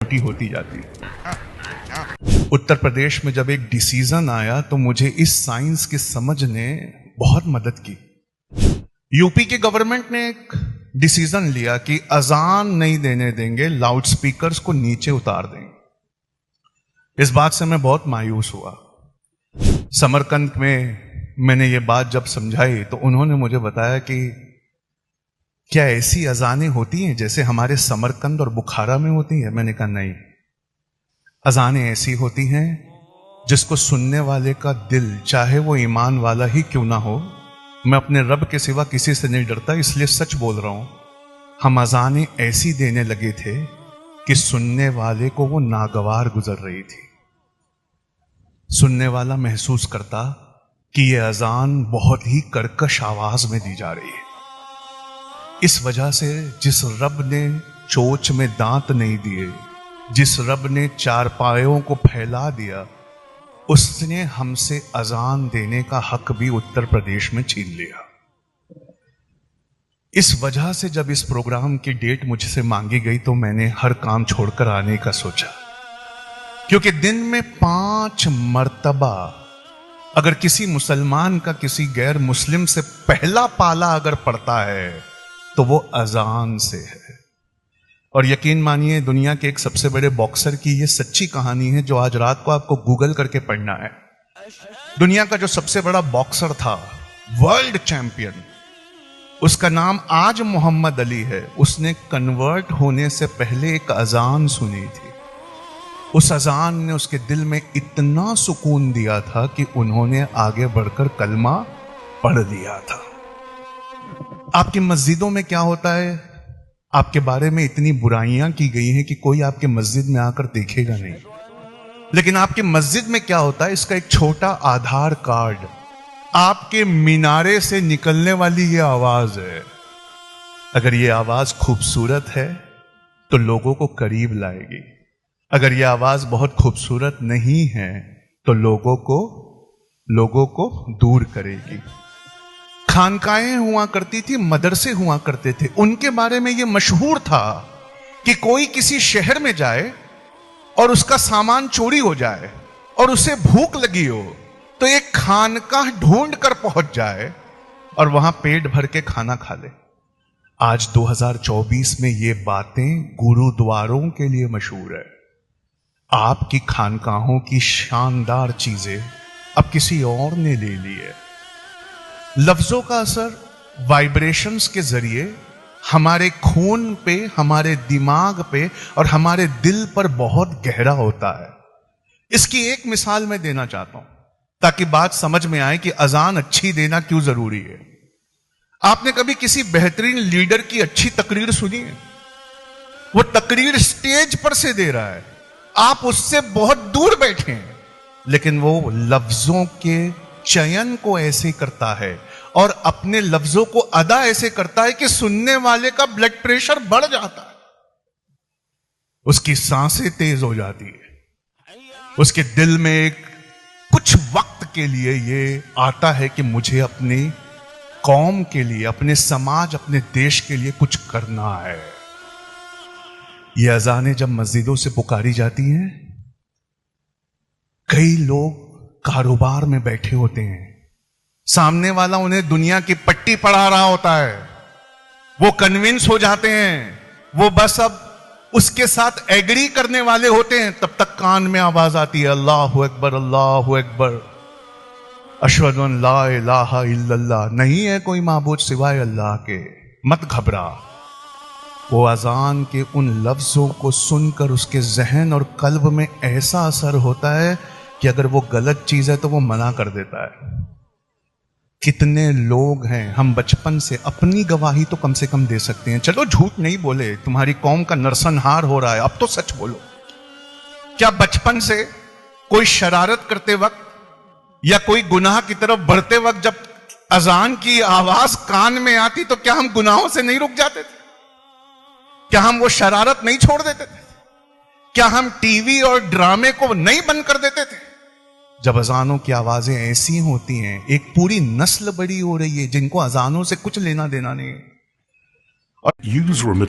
छोटी होती जाती है। उत्तर प्रदेश में जब एक डिसीजन आया तो मुझे इस साइंस की समझ ने बहुत मदद की। यूपी की गवर्नमेंट ने एक डिसीजन लिया कि अजान नहीं देने देंगे, लाउड स्पीकर्स को नीचे उतार देंगे। इस बात से मैं बहुत मायूस हुआ। समरकंद में मैंने ये बात जब समझाई तो उन्होंने मुझे बताया कि क्या ऐसी अजानें होती हैं जैसे हमारे समरकंद और बुखारा में होती हैं? मैंने कहा नहीं, अजानें ऐसी होती हैं जिसको सुनने वाले का दिल, चाहे वो ईमान वाला ही क्यों ना हो, मैं अपने रब के सिवा किसी से नहीं डरता, इसलिए सच बोल रहा हूं, हम अजानें ऐसी देने लगे थे कि सुनने वाले को वो नागवार गुजर रही थी। सुनने वाला महसूस करता कि ये अजान बहुत ही कर्कश आवाज में दी जा रही है। इस वजह से जिस रब ने चोच में दांत नहीं दिए, जिस रब ने चारपायों को फैला दिया, उसने हमसे अजान देने का हक भी उत्तर प्रदेश में छीन लिया। इस वजह से जब इस प्रोग्राम की डेट मुझसे मांगी गई तो मैंने हर काम छोड़कर आने का सोचा, क्योंकि दिन में 5 मर्तबा अगर किसी मुसलमान का किसी गैर मुस्लिम से पहला पाला अगर पड़ता है तो वो अजान से है। और यकीन मानिए, दुनिया के एक सबसे बड़े बॉक्सर की ये सच्ची कहानी है जो आज रात को आपको गूगल करके पढ़ना है। दुनिया का जो सबसे बड़ा बॉक्सर था, वर्ल्ड चैंपियन, उसका नाम आज मोहम्मद अली है। उसने कन्वर्ट होने से पहले एक अजान सुनी थी। उस अजान ने उसके दिल में इतना सुकून दिया था कि उन्होंने आगे बढ़कर कलमा पढ़ लिया था। आपकी मस्जिदों में क्या होता है? आपके बारे में इतनी बुराइयां की गई हैं कि कोई आपके मस्जिद में आकर देखेगा नहीं, लेकिन आपके मस्जिद में क्या होता है, इसका एक छोटा आधार कार्ड आपके मीनारे से निकलने वाली ये आवाज है। अगर ये आवाज खूबसूरत है तो लोगों को करीब लाएगी, अगर ये आवाज बहुत खूबसूरत नहीं है तो लोगों को दूर करेगी। खानकाएं हुआ करती थी, मदरसे हुआ करते थे, उनके बारे में यह मशहूर था कि कोई किसी शहर में जाए और उसका सामान चोरी हो जाए और उसे भूख लगी हो तो एक खानकाह ढूंढ कर पहुंच जाए और वहां पेट भर के खाना खा ले। आज 2024 में ये बातें गुरुद्वारों के लिए मशहूर है। आपकी खानकाहों की शानदार चीजें अब किसी और ने ले ली है। लफ्जों का असर वाइब्रेशंस के जरिए हमारे खून पे, हमारे दिमाग पे और हमारे दिल पर बहुत गहरा होता है। इसकी एक मिसाल मैं देना चाहता हूं ताकि बात समझ में आए कि अजान अच्छी देना क्यों जरूरी है। आपने कभी किसी बेहतरीन लीडर की अच्छी तकरीर सुनी है? वो तकरीर स्टेज पर से दे रहा है, आप उससे बहुत दूर बैठे हैं, लेकिन वो लफ्जों के चयन को ऐसे करता है और अपने लफ्जों को अदा ऐसे करता है कि सुनने वाले का ब्लड प्रेशर बढ़ जाता है, उसकी सांसें तेज हो जाती है, उसके दिल में एक कुछ वक्त के लिए ये आता है कि मुझे अपनी कौम के लिए, अपने समाज, अपने देश के लिए कुछ करना है। ये अजानें जब मस्जिदों से पुकारी जाती हैं, कई लोग कारोबार में बैठे होते हैं, सामने वाला उन्हें दुनिया की पट्टी पढ़ा रहा होता है, वो कन्विंस हो जाते हैं, वो बस अब उसके साथ एग्री करने वाले होते हैं, तब तक कान में आवाज आती है, अल्लाहु अकबर, अल्लाहु अकबर, अशहदु अन ला इलाहा इल्लल्लाह, नहीं है कोई माबूद सिवाय अल्लाह के। मत घबरा। वो अजान के उन लफ्जों को सुनकर उसके जहन और कल्ब में ऐसा असर होता है कि अगर वो गलत चीज है तो वो मना कर देता है। कितने लोग हैं, हम बचपन से, अपनी गवाही तो कम से कम दे सकते हैं, चलो झूठ नहीं बोले, तुम्हारी कौम का नरसंहार हो रहा है, अब तो सच बोलो। क्या बचपन से कोई शरारत करते वक्त या कोई गुनाह की तरफ बढ़ते वक्त जब अजान की आवाज कान में आती तो क्या हम गुनाहों से नहीं रुक जाते थे? क्या हम वो शरारत नहीं छोड़ देते थे? क्या हम टीवी और ड्रामे को नहीं बंद कर देते थे? जब अजानों की आवाजें ऐसी होती हैं, एक पूरी नस्ल बड़ी हो रही है जिनको अजानों से कुछ लेना देना नहीं है। और